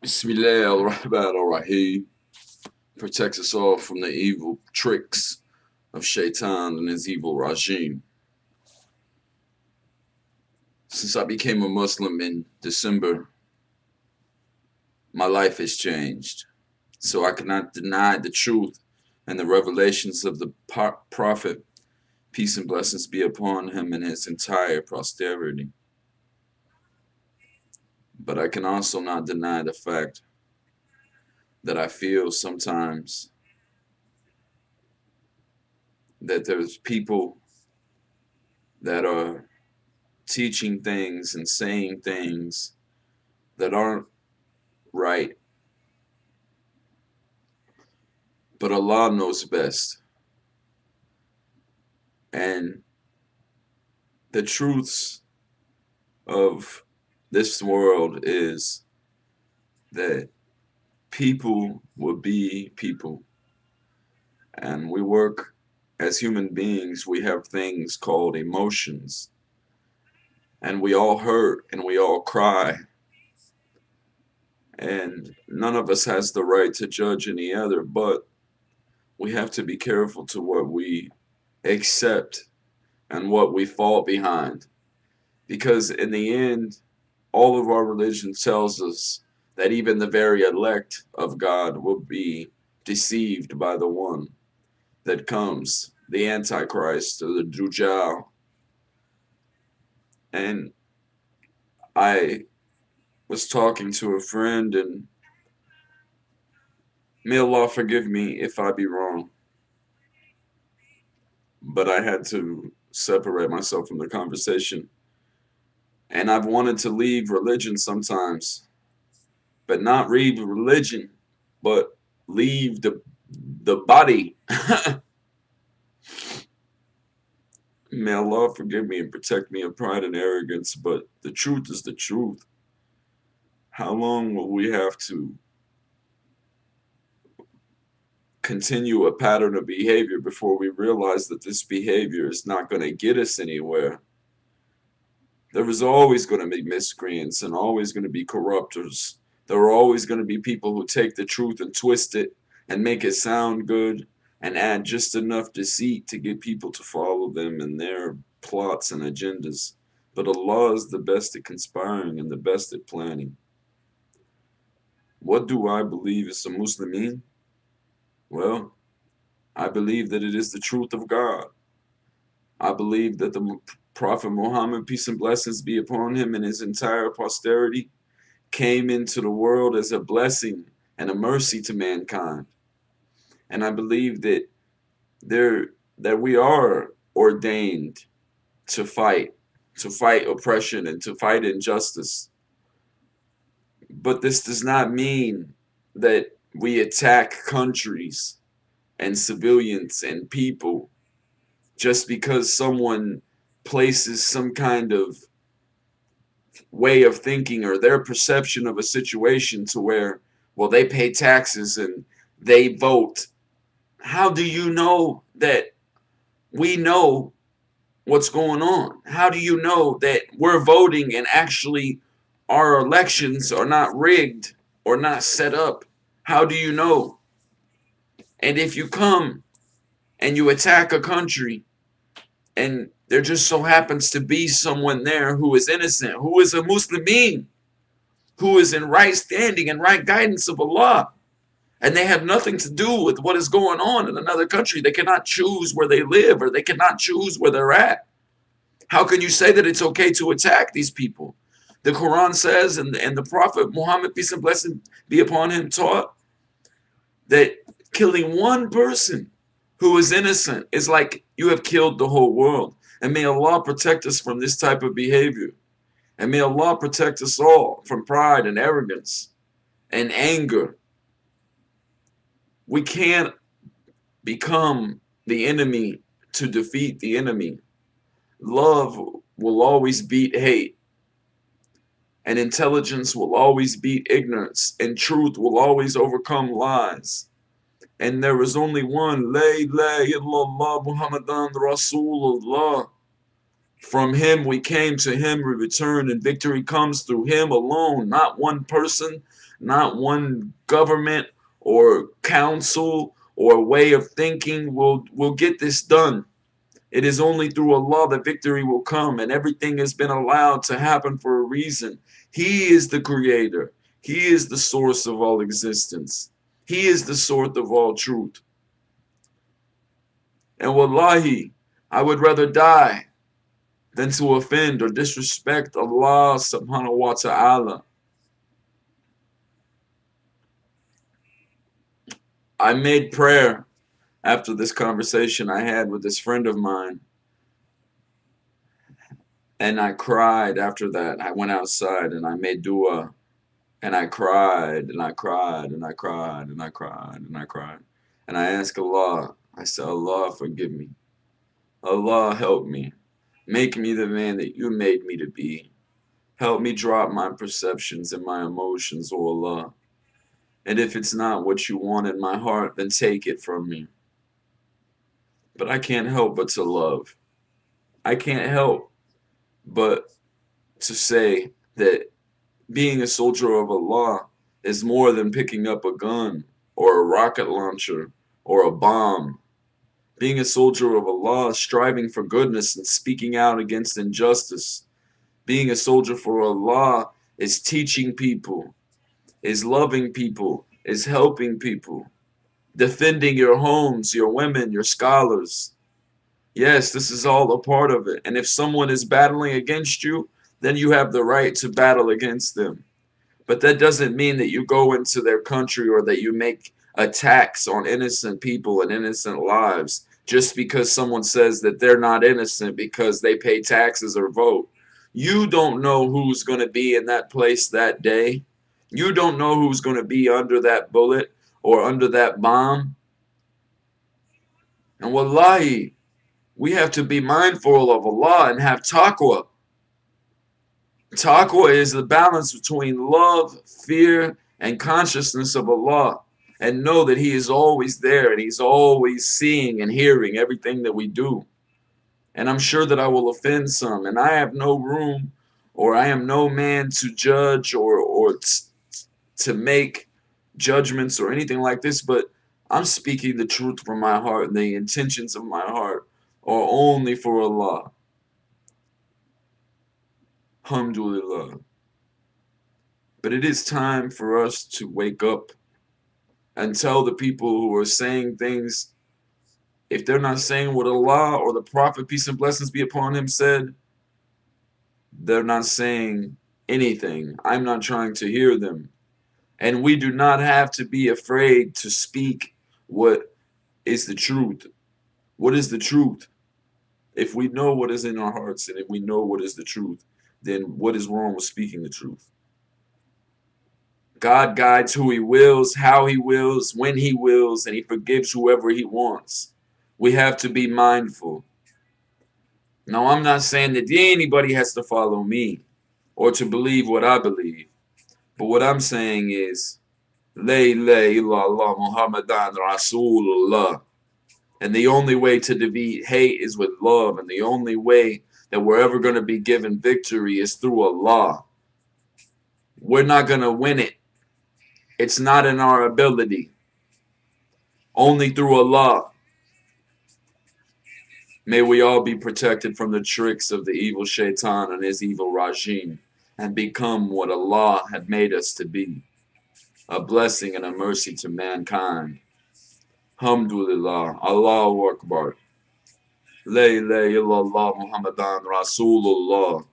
Bismillah ar-Rahman ar-Rahim. Protects us all from the evil tricks of Shaitan and his evil regime. Since I became a Muslim in December, my life has changed. So I cannot deny the truth and the revelations of the Prophet, peace and blessings be upon him and his entire posterity. But I can also not deny the fact that I feel sometimes that there's people that are teaching things and saying things that aren't right. But Allah knows best. And the truths of this world is that people will be people. And we work as human beings, we have things called emotions. And we all hurt and we all cry. And none of us has the right to judge any other, but we have to be careful to what we accept and what we fall behind. Because in the end, all of our religion tells us that even the very elect of God will be deceived by the one that comes, the Antichrist or the Dujjal. And I was talking to a friend, and may Allah forgive me if I be wrong, but I had to separate myself from the conversation. And I've wanted to leave religion sometimes, but not leave religion, but leave the body. May Allah forgive me and protect me of pride and arrogance, but the truth is the truth. How long will we have to continue a pattern of behavior before we realize that this behavior is not going to get us anywhere? There is always going to be miscreants and always going to be corruptors. There are always going to be people who take the truth and twist it and make it sound good and add just enough deceit to get people to follow them and their plots and agendas. But Allah is the best at conspiring and the best at planning. What do I believe as a Muslim? Well, I believe that it is the truth of God. I believe that the Prophet Muhammad, peace and blessings be upon him and his entire posterity, came into the world as a blessing and a mercy to mankind. And I believe that we are ordained to fight oppression and to fight injustice. But this does not mean that we attack countries and civilians and people just because someone places some kind of way of thinking or their perception of a situation to where, well, they pay taxes and they vote. How do you know that we know what's going on? How do you know that we're voting and actually our elections are not rigged or not set up? How do you know? And if you come and you attack a country and there just so happens to be someone there who is innocent, who is a Muslim, who is in right standing and right guidance of Allah, and they have nothing to do with what is going on in another country. They cannot choose where they live or they cannot choose where they're at. How can you say that it's okay to attack these people? The Qur'an says, and the Prophet Muhammad, peace and blessing be upon him, taught that killing one person who is innocent is like you have killed the whole world. And may Allah protect us from this type of behavior. And may Allah protect us all from pride and arrogance and anger. We can't become the enemy to defeat the enemy. Love will always beat hate. And intelligence will always beat ignorance. And truth will always overcome lies. And there is only one, La ilaha illallah Muhammadan Rasulullah. From him we came, to him we return, and victory comes through him alone. Not one person, not one government or council or way of thinking will get this done. It is only through Allah that victory will come, and everything has been allowed to happen for a reason. He is the creator. He is the source of all existence. He is the source of all truth. And wallahi, I would rather die than to offend or disrespect Allah subhanahu wa ta'ala. I made prayer after this conversation I had with this friend of mine, and I cried after that. I went outside and I made dua, and I cried and I cried and I cried and I cried and I cried. And I asked Allah, I said, Allah, forgive me. Allah, help me. Make me the man that you made me to be. Help me drop my perceptions and my emotions, O Allah. And if it's not what you want in my heart, then take it from me. But I can't help but to love. I can't help but to say that being a soldier of Allah is more than picking up a gun or a rocket launcher or a bomb. Being a soldier of Allah is striving for goodness and speaking out against injustice. Being a soldier for Allah is teaching people, is loving people, is helping people, defending your homes, your women, your scholars. Yes, this is all a part of it. And if someone is battling against you, then you have the right to battle against them. But that doesn't mean that you go into their country or that you make attacks on innocent people and innocent lives just because someone says that they're not innocent because they pay taxes or vote. You don't know who's going to be in that place that day. You don't know who's going to be under that bullet or under that bomb. And wallahi, we have to be mindful of Allah and have taqwa. Taqwa is the balance between love, fear, and consciousness of Allah. And know that He is always there and He's always seeing and hearing everything that we do. And I'm sure that I will offend some. And I have no room, or I am no man to judge or to make judgments or anything like this. But I'm speaking the truth from my heart, and the intentions of my heart are only for Allah. Alhamdulillah. But it is time for us to wake up and tell the people who are saying things, if they're not saying what Allah or the Prophet, peace and blessings be upon him, said, they're not saying anything. I'm not trying to hear them. And we do not have to be afraid to speak what is the truth. What is the truth? If we know what is in our hearts and if we know what is the truth, then what is wrong with speaking the truth? God guides who He wills, how He wills, when He wills, and He forgives whoever He wants. We have to be mindful. Now, I'm not saying that anybody has to follow me or to believe what I believe. But what I'm saying is, La ilaha illallah Muhammadan Rasulullah. And the only way to defeat hate is with love. And the only way that we're ever going to be given victory is through Allah. We're not going to win it. It's not in our ability. Only through Allah. May we all be protected from the tricks of the evil shaitan and his evil regime, and become what Allah had made us to be. A blessing and a mercy to mankind. Alhamdulillah. Allahu Akbar. La ilaha illallah Muhammadan Rasulullah.